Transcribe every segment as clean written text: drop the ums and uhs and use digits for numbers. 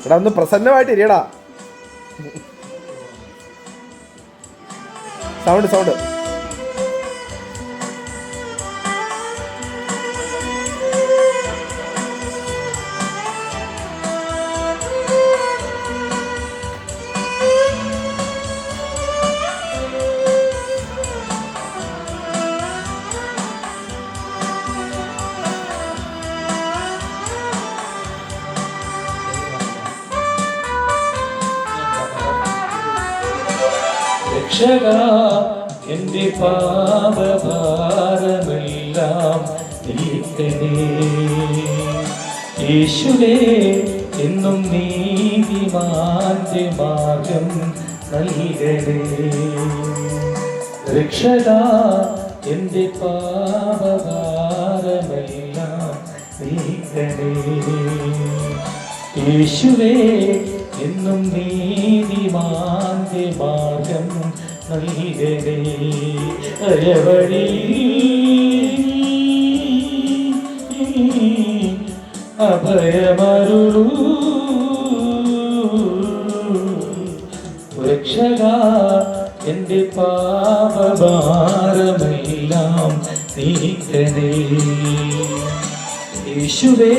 എടാ ഒന്ന് പ്രസന്നമായിട്ട് ഇരിയടാ. Sound sound. രക്ഷകാ എൻ്റെ പാപഭാരമെല്ലാം നീക്കണേ. യേശുവേ എന്നും നീതിമാന്റെ മാർഗം നൽകണേ. രക്ഷകാ എൻ്റെ പാപഭാരമെല്ലാം നീക്കണേ. യേശുവേ എന്നും നീതിമാന്റെ മാർഗം നൽകണേ. അയവഴി അഭയമരുളൂ. രക്ഷകാ എൻ്റെ പാപഭാരമെല്ലാം നീക്കണേ. യേശുവേ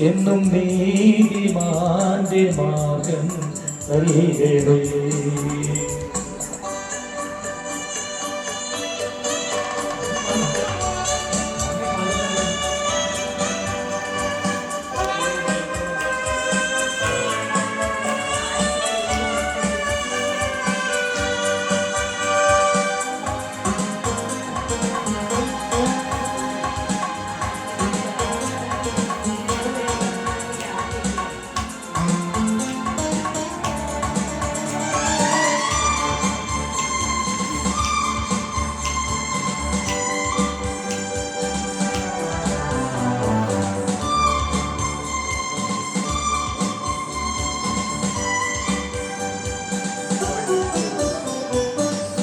എന്നും നീതിമാന്റെ മാർഗം നൽകണേ.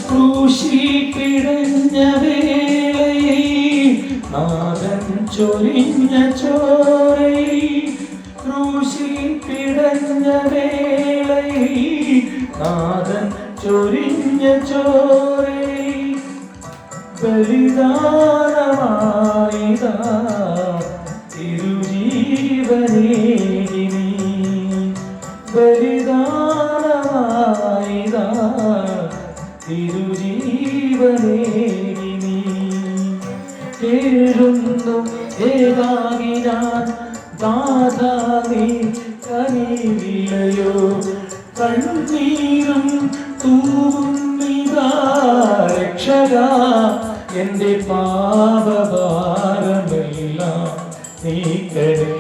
ക്രൂശിൽ പിടഞ്ഞ വേളയിൽ നാഥൻ ചൊരിഞ്ഞ ചോരയിൽ. ക്രൂശിൽ പിടഞ്ഞ വേളയിൽ നാഥൻ ചൊരിഞ്ഞ ചോരയിൽ. ബലിദാനമായിതാ തിരുജീവനേകിനി. ബലിദാനമായിതാ തിരുജീവനേകിനി. കേഴുന്നു ഏകാകി ഞാൻ നാഥാ നീ കനിവില്ലയോ. കണ്ണീരും തൂന്നിതാ രക്ഷകാ എൻ്റെ പാപഭാരമെല്ലാം നീക്കണേ.